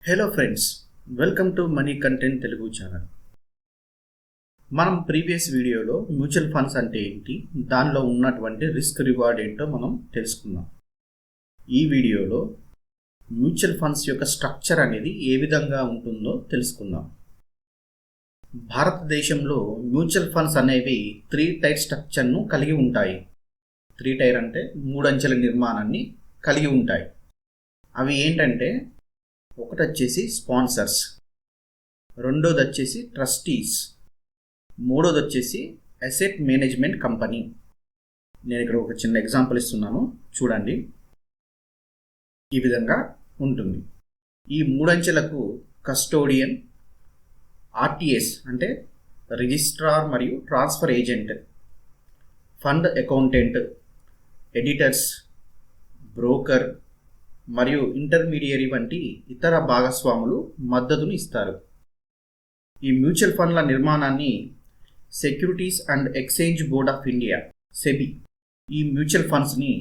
Hello friends, welcome to money content Telugu channel. మనం previous వీడియోలో mutual funds అంటే ఏంటి, దానిలో ఉన్నటువంటి రిస్క్ రివార్డ్ ఏంటో మనం తెలుసుకుందాం. ఈ వీడియోలో మ్యూచువల్ ఫండ్స్ యొక్క స్ట్రక్చర్ అనేది ఏ విధంగా ఉంటుందో తెలుసుకుందాం. భారతదేశంలో మ్యూచువల్ ఫండ్స్ అనేవి 3 టైర్ స్ట్రక్చర్ను కలిగి ఉంటాయి. 3 టైర్ అంటే 3 అంచెల నిర్మాణాన్ని కలిగి ఉంటాయి. అవి ఏంటంటే, ఒకటి వచ్చేసి స్పాన్సర్స్, రెండోది వచ్చేసి ట్రస్టీస్, మూడోది వచ్చేసి అసెట్ మేనేజ్మెంట్ కంపెనీ. నేను ఇక్కడ ఒక చిన్న ఎగ్జాంపుల్ ఇస్తున్నాను, చూడండి. ఈ విధంగా ఉంటుంది. ఈ 3 అంచెలకు కస్టోడియన్, ఆర్టీఎస్ అంటే రిజిస్ట్రార్ మరియు transfer agent, fund accountant, auditors, broker మరియు ఇంటర్మీడియరీ వంటి ఇతర భాగస్వాములు మద్దతును ఇస్తారు. ఈ మ్యూచువల్ ఫండ్ల నిర్మాణాన్ని Securities and Exchange Board of India SEBI ఈ మ్యూచువల్ ఫండ్స్ని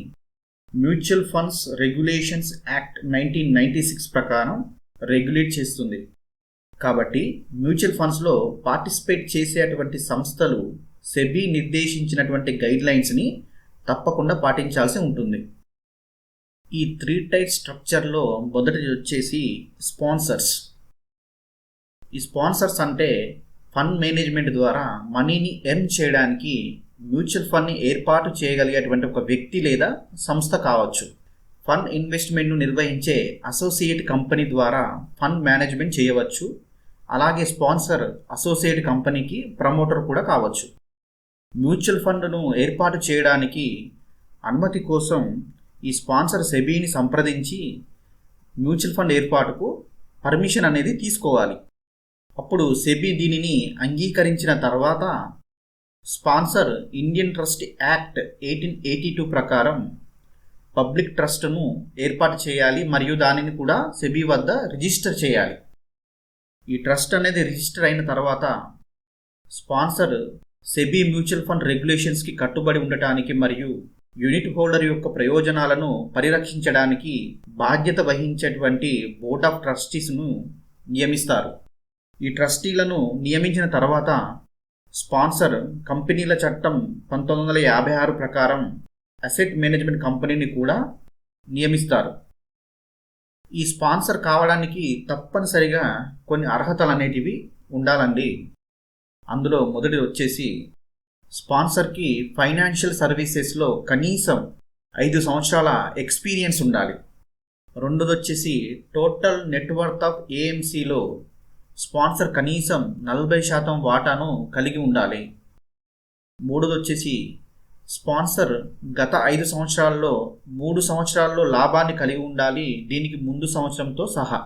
మ్యూచువల్ ఫండ్స్ రెగ్యులేషన్స్ యాక్ట్ 1996 ప్రకారం రెగ్యులేట్ చేస్తుంది. కాబట్టి మ్యూచువల్ ఫండ్స్లో పార్టిసిపేట్ చేసేటువంటి సంస్థలు సెబీ నిర్దేశించినటువంటి గైడ్లైన్స్ని తప్పకుండా పాటించాల్సి ఉంటుంది. ఈ 3 టైర్ స్ట్రక్చర్లో మొదటిది వచ్చేసి స్పాన్సర్స్. ఈ స్పాన్సర్స్ అంటే ఫండ్ మేనేజ్మెంట్ ద్వారా మనీని ఎర్న్ చేయడానికి మ్యూచువల్ ఫండ్ని ఏర్పాటు చేయగలిగేటువంటి ఒక వ్యక్తి లేదా సంస్థ కావచ్చు. ఫండ్ ఇన్వెస్ట్మెంట్ను నిర్వహించే అసోసియేట్ కంపెనీ ద్వారా ఫండ్ మేనేజ్మెంట్ చేయవచ్చు. అలాగే స్పాన్సర్ అసోసియేట్ కంపెనీకి ప్రమోటర్ కూడా కావచ్చు. మ్యూచువల్ ఫండ్ను ఏర్పాటు చేయడానికి అనుమతి కోసం ఈ స్పాన్సర్ సెబీని సంప్రదించి మ్యూచువల్ ఫండ్ ఏర్పాటుకు పర్మిషన్ అనేది తీసుకోవాలి. అప్పుడు సెబీ దీనిని అంగీకరించిన తర్వాత స్పాన్సర్ ఇండియన్ ట్రస్ట్ యాక్ట్ 1882 ప్రకారం పబ్లిక్ ట్రస్ట్ను ఏర్పాటు చేయాలి మరియు దానిని కూడా సెబీ వద్ద రిజిస్టర్ చేయాలి. ఈ ట్రస్ట్ అనేది రిజిస్టర్ అయిన తర్వాత స్పాన్సర్ సెబీ మ్యూచువల్ ఫండ్ రెగ్యులేషన్స్కి కట్టుబడి ఉండటానికి మరియు యూనిట్ హోల్డర్ యొక్క ప్రయోజనాలను పరిరక్షించడానికి బాధ్యత వహించేటువంటి బోర్డ్ ఆఫ్ ట్రస్టీస్ను నియమిస్తారు. ఈ ట్రస్టీలను నియమించిన తర్వాత స్పాన్సర్ కంపెనీల చట్టం 1956 ప్రకారం అసెట్ మేనేజ్మెంట్ కంపెనీని కూడా నియమిస్తారు. ఈ స్పాన్సర్ కావడానికి తప్పనిసరిగా కొన్ని అర్హతలు అనేటివి ఉండాలండి. అందులో మొదటిది వచ్చేసి స్పాన్సర్కి ఫైనాన్షియల్ సర్వీసెస్లో కనీసం 5 సంవత్సరాల ఎక్స్పీరియన్స్ ఉండాలి. రెండోది వచ్చేసి టోటల్ నెట్వర్త్ ఆఫ్ ఏఎంసీలో స్పాన్సర్ కనీసం 40% వాటాను కలిగి ఉండాలి. మూడోది వచ్చేసి స్పాన్సర్ గత 5 సంవత్సరాల్లో 3 సంవత్సరాల్లో లాభాన్ని కలిగి ఉండాలి, దీనికి ముందు సంవత్సరంతో సహా.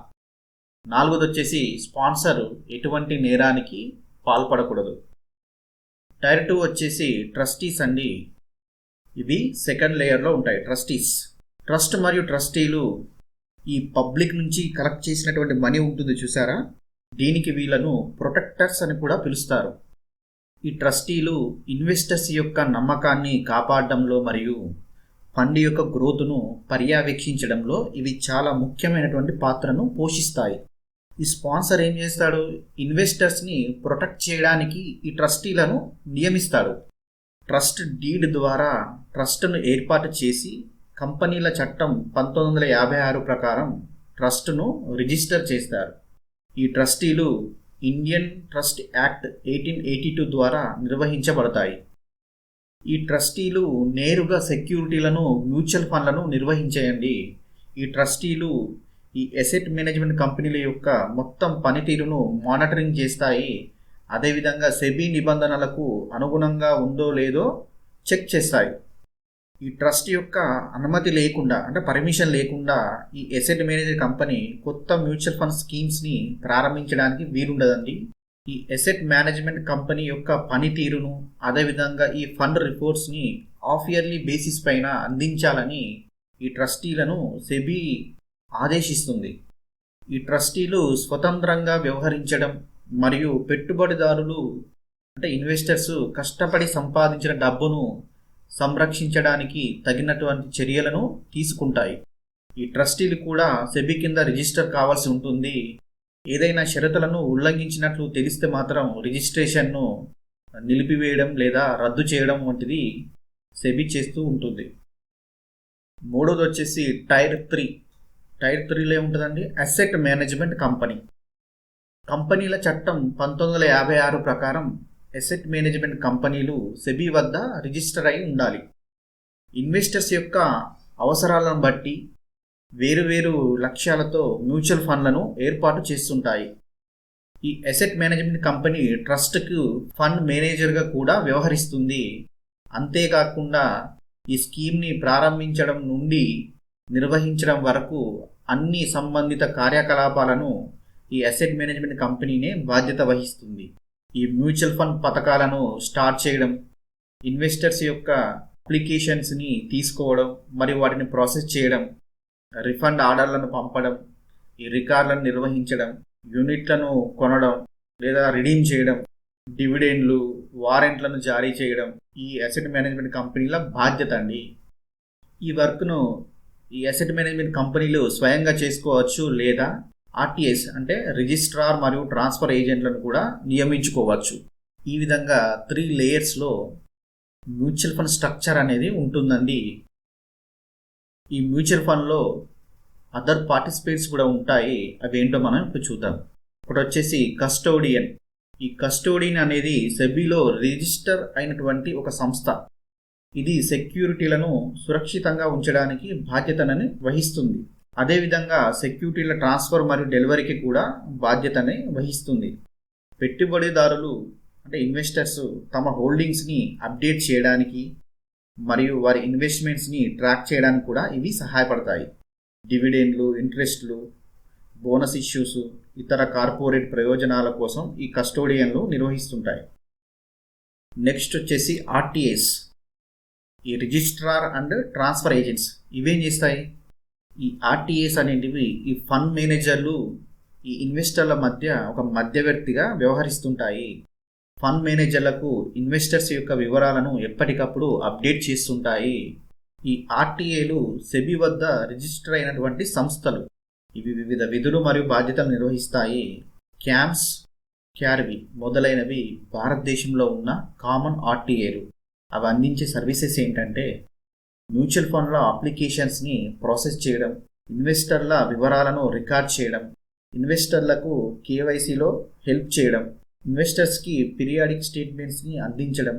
నాలుగోది వచ్చేసి స్పాన్సర్ ఎటువంటి నేరానికి పాల్పడకూడదు. టైర్ 2 వచ్చేసి ట్రస్టీస్ అండి. ఇవి సెకండ్ లేయర్లో ఉంటాయి. ట్రస్ట్ మరియు ట్రస్టీలు ఈ పబ్లిక్ నుంచి కలెక్ట్ చేసినటువంటి మనీ ఉంటుంది చూసారా, దీనికి వీళ్ళను ప్రొటెక్టర్స్ అని కూడా పిలుస్తారు. ఈ ట్రస్టీలు ఇన్వెస్టర్స్ యొక్క నమ్మకాన్ని కాపాడడంలో మరియు ఫండ్ యొక్క గ్రోత్ను పర్యవేక్షించడంలో ఇవి చాలా ముఖ్యమైనటువంటి పాత్రను పోషిస్తాయి. ఈ స్పాన్సర్ ఏం చేస్తాడు, ఇన్వెస్టర్స్ని ప్రొటెక్ట్ చేయడానికి ఈ ట్రస్టీలను నియమిస్తాడు. ట్రస్ట్ డీడ్ ద్వారా ట్రస్ట్ను ఏర్పాటు చేసి కంపెనీల చట్టం 1956 ప్రకారం ట్రస్ట్ను రిజిస్టర్ చేస్తారు. ఈ ట్రస్టీలు ఇండియన్ ట్రస్ట్ యాక్ట్ 1882 ద్వారా నిర్వహించబడతాయి. ఈ ట్రస్టీలు నేరుగా సెక్యూరిటీలను, మ్యూచువల్ ఫండ్లను నిర్వహించేయండి. ఈ ట్రస్టీలు ఈ అసెట్ మేనేజ్మెంట్ కంపెనీల యొక్క మొత్తం పనితీరును మానిటరింగ్ చేస్తాయి. అదేవిధంగా సెబీ నిబంధనలకు అనుగుణంగా ఉందో లేదో చెక్ చేస్తాయి. ఈ ట్రస్ట్ యొక్క అనుమతి లేకుండా, అంటే పర్మిషన్ లేకుండా ఈ అసెట్ మేనేజర్ కంపెనీ కొత్త మ్యూచువల్ ఫండ్ స్కీమ్స్ని ప్రారంభించడానికి వీలుండదండి. ఈ అసెట్ మేనేజ్మెంట్ కంపెనీ యొక్క పనితీరును, అదేవిధంగా ఈ ఫండ్ రిపోర్ట్స్ని హాఫ్ ఇయర్లీ బేసిస్ పైన అందించాలని ఈ ట్రస్టీలను సెబీ ఆదేశిస్తుంది. ఈ ట్రస్టీలు స్వతంత్రంగా వ్యవహరించడం మరియు పెట్టుబడిదారులు అంటే ఇన్వెస్టర్స్ కష్టపడి సంపాదించిన డబ్బును సంరక్షించడానికి తగినటువంటి చర్యలను తీసుకుంటాయి. ఈ ట్రస్టీలు కూడా సెబీ కింద రిజిస్టర్ కావాల్సి ఉంటుంది. ఏదైనా షరతులను ఉల్లంఘించినట్లు తెలిస్తే మాత్రం రిజిస్ట్రేషన్ను నిలిపివేయడం లేదా రద్దు చేయడం వంటిది సెబీ చేస్తూ ఉంటుంది. మూడోది వచ్చేసి టైర్ 3. టైర్ 3లో ఏముంటుందండి? Asset management company. కంపెనీల చట్టం 1956 ప్రకారం అసెట్ మేనేజ్మెంట్ కంపెనీలు సెబీ వద్ద రిజిస్టర్ అయి ఉండాలి. ఇన్వెస్టర్స్ యొక్క అవసరాలను బట్టి వేరువేరు లక్ష్యాలతో మ్యూచువల్ ఫండ్లను ఏర్పాటు చేస్తుంటాయి. ఈ అసెట్ మేనేజ్మెంట్ కంపెనీ ట్రస్ట్కు ఫండ్ మేనేజర్గా కూడా వ్యవహరిస్తుంది. అంతేకాకుండా ఈ స్కీమ్ని ప్రారంభించడం నుండి నిర్వహించడం వరకు అన్ని సంబంధిత కార్యకలాపాలను ఈ అసెట్ మేనేజ్మెంట్ కంపెనీనే బాధ్యత వహిస్తుంది. ఈ మ్యూచువల్ ఫండ్ పథకాలను స్టార్ట్ చేయడం, ఇన్వెస్టర్స్ యొక్క అప్లికేషన్స్ని తీసుకోవడం మరియు వాటిని ప్రాసెస్ చేయడం, రిఫండ్ ఆర్డర్లను పంపడం, ఈ రికార్డులను నిర్వహించడం, యూనిట్లను కొనడం లేదా రిడీమ్ చేయడం, డివిడెండ్లు, వారెంట్లను జారీ చేయడం ఈ అసెట్ మేనేజ్మెంట్ కంపెనీల బాధ్యత అండి. ఈ వర్క్ను ఈ అసెట్ మేనేజ్మెంట్ కంపెనీలు స్వయంగా చేసుకోవచ్చు లేదా ఆర్టీఎస్ అంటే రిజిస్ట్రార్ మరియు ట్రాన్స్ఫర్ ఏజెంట్లను కూడా నియమించుకోవచ్చు. ఈ విధంగా 3 లేయర్స్లో మ్యూచువల్ ఫండ్ స్ట్రక్చర్ అనేది ఉంటుందండి. ఈ మ్యూచువల్ ఫండ్లో అదర్ పార్టిసిపేట్స్ కూడా ఉంటాయి. అవి ఏంటో మనం ఇప్పుడు చూద్దాం. ఒకటి వచ్చేసి కస్టోడియన్. ఈ కస్టోడియన్ అనేది సెబీలో రిజిస్టర్ అయినటువంటి ఒక సంస్థ. ఇది సెక్యూరిటీలను సురక్షితంగా ఉంచడానికి బాధ్యతని వహిస్తుంది. అదేవిధంగా సెక్యూరిటీల ట్రాన్స్ఫర్ మరియు డెలివరీకి కూడా బాధ్యతని వహిస్తుంది. పెట్టుబడిదారులు అంటే ఇన్వెస్టర్స్ తమ హోల్డింగ్స్ని అప్డేట్ చేయడానికి మరియు వారి ఇన్వెస్ట్మెంట్స్ని ట్రాక్ చేయడానికి కూడా ఇవి సహాయపడతాయి. డివిడెండ్లు, ఇంట్రెస్ట్లు, బోనస్ ఇష్యూస్, ఇతర కార్పొరేట్ ప్రయోజనాల కోసం ఈ కస్టోడియన్లు నిర్వహిస్తుంటాయి. నెక్స్ట్ వచ్చేసి ఆర్టీఎస్, ఈ రిజిస్ట్రార్ అండ్ ట్రాన్స్ఫర్ ఏజెంట్స్. ఇవేం చేస్తాయి? ఈ ఆర్టీఎస్ అనేటివి ఈ ఫండ్ మేనేజర్లు ఈ ఇన్వెస్టర్ల మధ్య ఒక మధ్యవర్తిగా వ్యవహరిస్తుంటాయి. ఫండ్ మేనేజర్లకు ఇన్వెస్టర్స్ యొక్క వివరాలను ఎప్పటికప్పుడు అప్డేట్ చేస్తుంటాయి. ఈ ఆర్టీఏలు సెబీ వద్ద రిజిస్టర్ అయినటువంటి సంస్థలు. ఇవి వివిధ విధులు మరియు బాధ్యతలు నిర్వహిస్తాయి. క్యామ్స్, క్యార్వి మొదలైనవి భారతదేశంలో ఉన్న కామన్ ఆర్టీఏలు. అవి అందించే సర్వీసెస్ ఏంటంటే మ్యూచువల్ ఫండ్ల అప్లికేషన్స్ని ప్రాసెస్ చేయడం, ఇన్వెస్టర్ల వివరాలను రికార్డ్ చేయడం, ఇన్వెస్టర్లకు కేవైసీలో హెల్ప్ చేయడం, ఇన్వెస్టర్స్కి పీరియాడిక్ స్టేట్మెంట్స్ని అందించడం,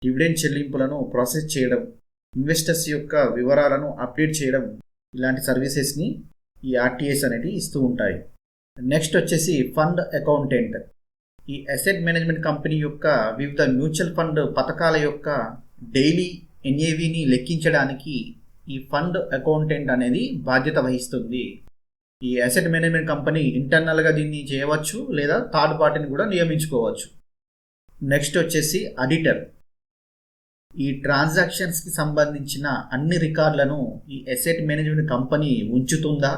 డివిడెండ్ చెల్లింపులను ప్రాసెస్ చేయడం, ఇన్వెస్టర్స్ యొక్క వివరాలను అప్డేట్ చేయడం, ఇలాంటి సర్వీసెస్ని ఈ ఆర్టీఎస్ అనేవి ఇస్తూ ఉంటాయి. నెక్స్ట్ వచ్చేసి ఫండ్ అకౌంటెంట్. ఈ అసెట్ మేనేజ్మెంట్ కంపెనీ యొక్క వివిధ మ్యూచువల్ ఫండ్ పథకాల యొక్క డైలీ ఎన్ఏవిని లెక్కించడానికి ఈ ఫండ్ అకౌంటెంట్ అనేది బాధ్యత వహిస్తుంది. ఈ అసెట్ మేనేజ్మెంట్ కంపెనీ ఇంటర్నల్గా దీన్ని చేయవచ్చు లేదా థర్డ్ పార్టీని కూడా నియమించుకోవచ్చు. నెక్స్ట్ వచ్చేసి ఆడిటర్. ఈ ట్రాన్సాక్షన్స్కి సంబంధించిన అన్ని రికార్డులను ఈ అసెట్ మేనేజ్మెంట్ కంపెనీ ఉంచుతుందా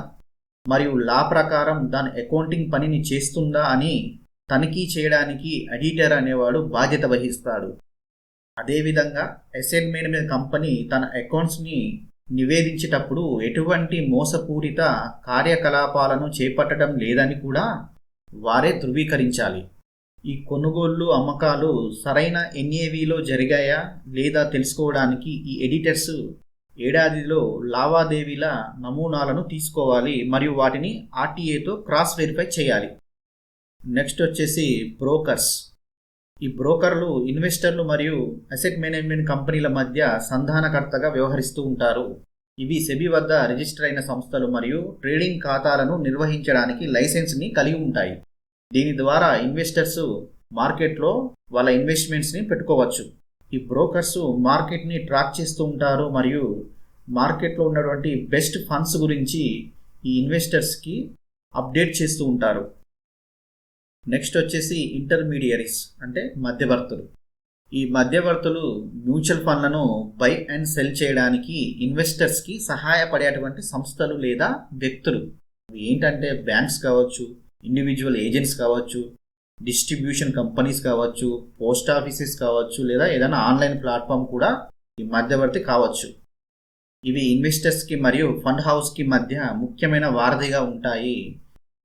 మరియు లా ప్రకారం దాని అకౌంటింగ్ పనిని చేస్తుందా అని తనిఖీ చేయడానికి ఆడిటర్ అనేవాడు బాధ్యత వహిస్తాడు. అదేవిధంగా అసెట్ మేనేజ్మెంట్ కంపెనీ తన అకౌంట్స్ని నివేదించేటప్పుడు ఎటువంటి మోసపూరిత కార్యకలాపాలను చేపట్టడం లేదని కూడా వారే ధృవీకరించాలి. ఈ కొనుగోళ్లు, అమ్మకాలు సరైన ఎన్ఏవిలో జరిగాయా లేదా తెలుసుకోవడానికి ఈ ఎడిటర్స్ ఏడాదిలో లావాదేవీల నమూనాలను తీసుకోవాలి మరియు వాటిని ఆర్టీఏతో క్రాస్ వెరిఫై చేయాలి. నెక్స్ట్ వచ్చేసి బ్రోకర్స్. ఈ బ్రోకర్లు ఇన్వెస్టర్లు మరియు అసెట్ మేనేజ్మెంట్ కంపెనీల మధ్య సంధానకర్తగా వ్యవహరిస్తూ ఉంటారు. ఇవి సెబీ వద్ద రిజిస్టర్ అయిన సంస్థలు మరియు ట్రేడింగ్ ఖాతాలను నిర్వహించడానికి లైసెన్స్ని కలిగి ఉంటాయి. దీని ద్వారా ఇన్వెస్టర్స్ మార్కెట్లో వాళ్ళ ఇన్వెస్ట్మెంట్స్ని పెట్టుకోవచ్చు. ఈ బ్రోకర్స్ మార్కెట్ని ట్రాక్ చేస్తూ ఉంటారు మరియు మార్కెట్లో ఉన్నటువంటి బెస్ట్ ఫండ్స్ గురించి ఈ ఇన్వెస్టర్స్కి అప్డేట్ చేస్తూ ఉంటారు. నెక్స్ట్ వచ్చేసి ఇంటర్మీడియరీస్ అంటే మధ్యవర్తులు. ఈ మధ్యవర్తులు మ్యూచువల్ ఫండ్లను బై అండ్ సెల్ చేయడానికి ఇన్వెస్టర్స్కి సహాయపడేటువంటి సంస్థలు లేదా వ్యక్తులు. ఏంటంటే బ్యాంక్స్ కావచ్చు, ఇండివిజువల్ ఏజెంట్స్ కావచ్చు, డిస్ట్రిబ్యూషన్ కంపెనీస్ కావచ్చు, పోస్ట్ ఆఫీసెస్ కావచ్చు, లేదా ఏదైనా ఆన్లైన్ ప్లాట్ఫామ్ కూడా ఈ మధ్యవర్తి కావచ్చు. ఇవి ఇన్వెస్టర్స్కి మరియు ఫండ్ హౌస్కి మధ్య ముఖ్యమైన వారధిగా ఉంటాయి.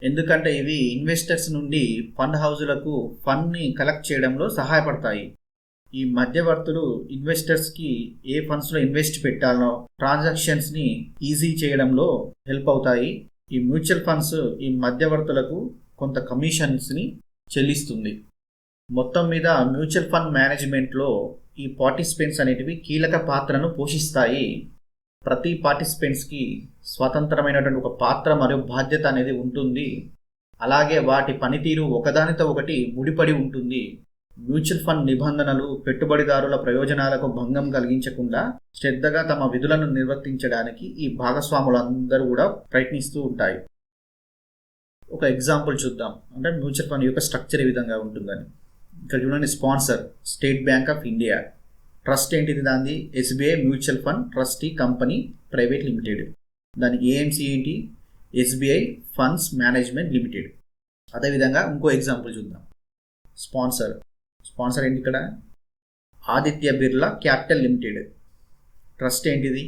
ఎందుకంటే ఇవి ఇన్వెస్టర్స్ నుండి ఫండ్ హౌజులకు ఫండ్ని కలెక్ట్ చేయడంలో సహాయపడతాయి. ఈ మధ్యవర్తులు ఇన్వెస్టర్స్కి ఏ ఫండ్స్లో ఇన్వెస్ట్ పెట్టాలో ట్రాన్సాక్షన్స్ని ఈజీ చేయడంలో హెల్ప్ అవుతాయి. ఈ మ్యూచువల్ ఫండ్స్ ఈ మధ్యవర్తులకు కొంత కమిషన్స్ని చెల్లిస్తుంది. మొత్తం మీద మ్యూచువల్ ఫండ్ మేనేజ్మెంట్లో ఈ పార్టిసిపెంట్స్ అనేటివి కీలక పాత్రను పోషిస్తాయి. ప్రతి పార్టిసిపెంట్స్కి స్వతంత్రమైనటువంటి ఒక పాత్ర మరియు బాధ్యత అనేది ఉంటుంది. అలాగే వాటి పనితీరు ఒకదానితో ఒకటి ముడిపడి ఉంటుంది. మ్యూచువల్ ఫండ్ నిబంధనలు పెట్టుబడిదారుల ప్రయోజనాలకు భంగం కలిగించకుండా శ్రద్ధగా తమ విధులను నిర్వర్తించడానికి ఈ భాగస్వాములందరూ కూడా ప్రయత్నిస్తూ ఉంటాయి. ఒక ఎగ్జాంపుల్ చూద్దాం. అంటే మ్యూచువల్ ఫండ్ యొక్క స్ట్రక్చర్ ఏ విధంగా ఉంటుందని. ఇక్కడ చూడండి, sponsor State Bank of India. Trust ఏంటిది? దాన్ని SBI mutual fund trustee company private limited. దాని ఏఎంసీ ఏంటి? SBI funds management limited. అదేవిధంగా ఇంకో ఎగ్జాంపుల్ చూద్దాం. స్పాన్సర్ ఏంటి ఇక్కడ? Aditya Birla capital limited. Trust ఏంటిది?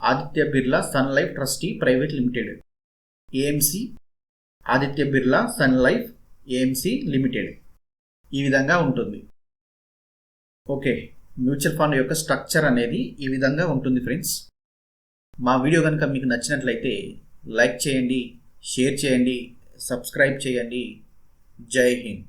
Aditya Birla Sun Life trustee private limited. AMC Aditya Birla Sun Life AMC limited. ఈ విధంగా ఉంటుంది. ఓకే, మ్యూచువల్ ఫండ్ యొక్క స్ట్రక్చర్ అనేది ఈ విధంగా ఉంటుంది ఫ్రెండ్స్. మా వీడియో కనుక మీకు నచ్చినట్లయితే లైక్ చేయండి, షేర్ చేయండి, సబ్స్క్రైబ్ చేయండి. జై హింద్.